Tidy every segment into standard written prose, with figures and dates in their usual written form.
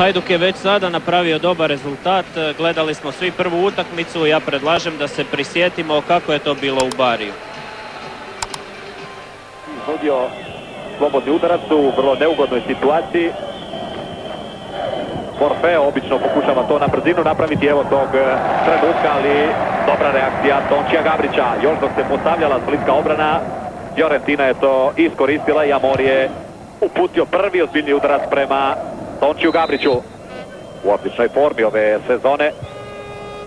Hajduk je već sada napravio dobar rezultat, gledali smo svi prvu utakmicu, ja predlažem da se prisjetimo kako je to bilo u Bariju. Izvodio slobodni udarac u vrlo neugodnoj situaciji. Morfeo obično pokušava to na brzinu napraviti, evo tog trenutka, ali dobra reakcija Tončija Gabrića. Još dok se postavljala splitka obrana, Fiorentina je to iskoristila i Amor je uputio prvi ozbiljni udarac prema Tončiju Gabriću. U odličnoj formi ove sezone.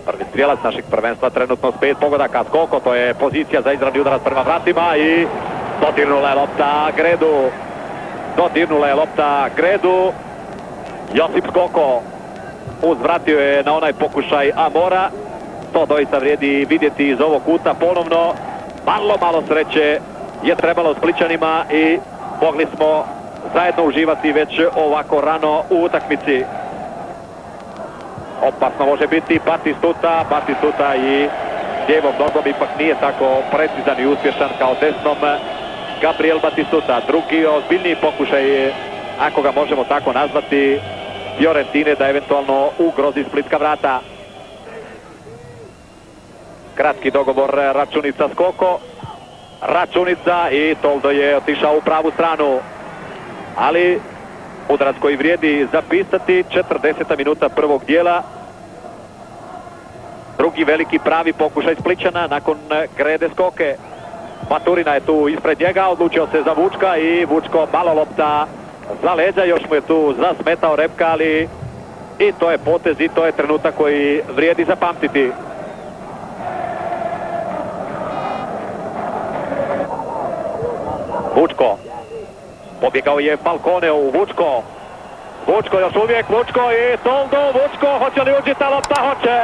Prvi strijelac našeg prvenstva trenutno s 5 pogodaka. Skoko, to je pozicija za izravni udarac prema vratima i dodirnula je lopta Gredu. Dodirnula je lopta Gredu. Josip Skoko uzvratio je na onaj pokušaj Amora. To doista vrijedi vidjeti iz ovog kuta ponovno. Malo sreće je trebalo Splićanima i mogli smo zajedno uživati već ovako rano u utakmici. Opasno može biti Batistuta i lijevom nogom ipak nije tako precizan i uspješan kao desnom Gabriel Batistuta. Drugi ozbiljniji pokušaj, ako ga možemo tako nazvati, Fiorentine da eventualno ugrozi splitska vrata. Kratki dogovor Računica Skoko. Računica i Toldo je otišao u pravu stranu. Ali udarac koji vrijedi zapisati, 40. minuta prvog dijela. Drugi veliki pravi pokušaj Splićana nakon Grede Skoke. Baturina je tu ispred njega, odlučio se za Vučka i Vučko malo lopta za leđa, još mu je tu zasmetao Repka, ali i to je potez i to je trenutak koji vrijedi zapamtiti. Vučko. Pobjegao je Falcone u Vučko. Vučko još uvijek, Vučko i Toldo. Vučko, hoće li uđi ta lopta? Hoće.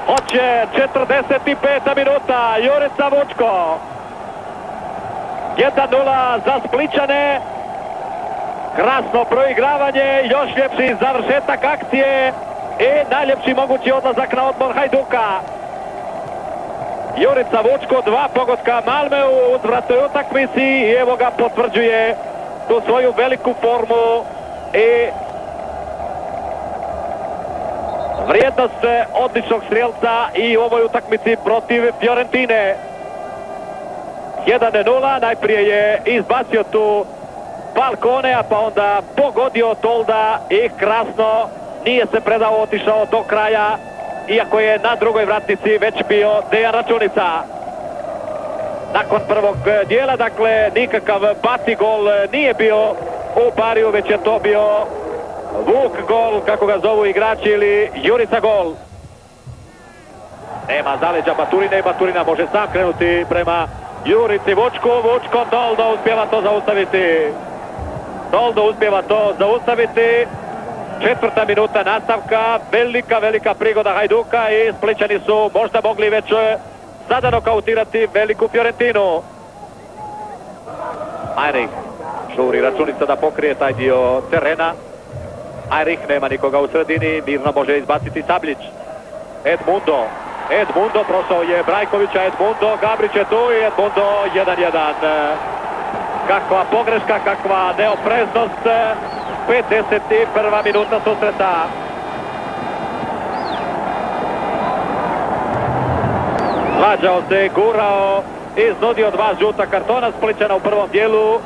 Hoće, 45. minuta, Jurica Vučko. 1:0 za Splićane. Krasno proigravanje, još ljepši završetak akcije i najljepši mogući odlazak na odmor Hajduka. Jurica Vučko, 2 pogotka Malmeu u uzvratnoj utakmici i evo ga potvrđuje tu svoju veliku formu i vrijednost odličnog strijelca i u ovoj utakmici protiv Fiorentine. 1:0, najprije je izbacio tu Falconea, pa onda pogodio Tolda i krasno, nije se predao, otišao do kraja, iako je na drugoj vratnici već bio Dejan Računica. Nakon prvog dijela, dakle, nikakav Bati gol nije bio u Bariju, već je to bio Vuk gol, kako ga zovu igrači, ili Jurica gol. Nema zaleđa Baturine, Baturina može sam krenuti prema Jurici Vučku. Vučko, Toldo uspjeva to zaustaviti. Toldo uspjeva to zaustaviti. 4. minuta nastavka, velika prigoda Hajduka i Splićani su možda mogli već sada nokautirati veliku Fiorentinu. Ajrih žuri Računica da pokrije taj dio terena. Ajrih, nema nikoga u sredini, mirno može izbaciti Sabljić. Edmundo, prošao je Brajkovića, Edmundo, Gabrić je tu i Edmundo 1:1. Kakva pogreška, kakva neopreznost. 51. minuta susreta. Svađao se, gurao, iznudio 2 žuta kartona Splićana u prvom dijelu.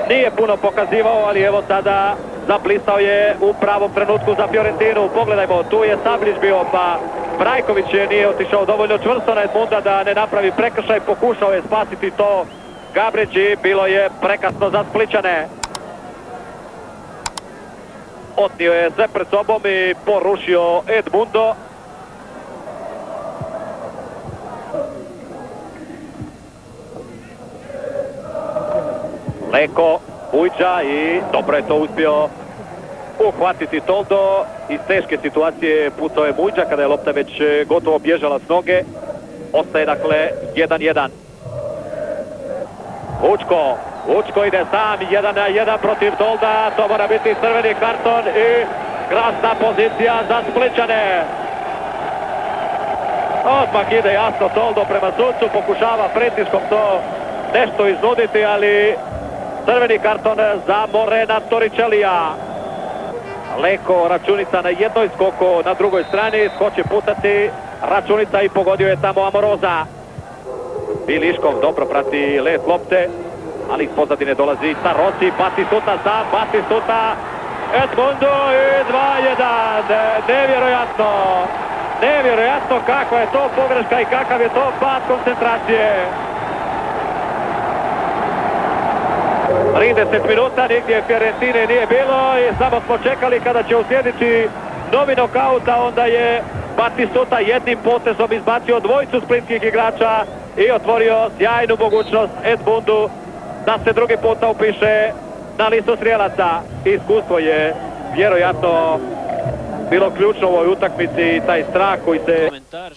Nije puno pokazivao, ali evo sada zablistao je u pravom trenutku za Fiorentinu. Pogledajmo, tu je Sabljić bio, pa Brajković nije otišao dovoljno čvrsto na Edmunda da ne napravi prekršaj. Pokušao je spasiti to Gabrić i bilo je prekasno za Splićane. Otnio je sve pred sobom i porušio Edmundo. Leko uđa i dobro je to uspio uhvatiti Toldo. Iz teške situacije pucao je Mujđa kada je lopta već gotovo bježala s noge. Ostaje dakle 1:1. Vučko ide sam, 1:1 protiv Tolda. To mora biti crveni karton i krasna pozicija za Splićane. Odmah ide jasno Toldo prema sucu, pokušava pritiskom to nešto iznuditi, ali crveni karton za Morena Torričelija. Leko, Računica na jednoj, Skoko na drugoj strani, skoče pucati, Računica i pogodio je tamo Amoroza. Biliškov dobro prati let lopte, ali iz pozadine dolazi Tarosi, Batistuta sam, Batistuta, Edmundo i 2-1, nevjerojatno, nevjerojatno kakva je to pogreška i kakav je to pad koncentracije. 30 minuta, nigdje Fiorentine nije bilo i samo smo čekali kada će uslijediti novi nokaut, a onda je Batistuta jednim potezom izbacio dvojicu splitskih igrača i otvorio sjajnu mogućnost Edmundu da se drugi puta upiše na listu strijelaca. Iskustvo je vjerojatno bilo ključno u ovoj utakmici i taj strah koji se... Komentar,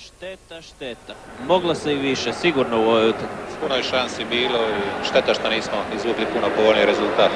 šteta. Moglo se i više, sigurno u ovoj utakmici. Puno je šansi bilo i šteta što nismo izvukli puno povoljniji rezultat.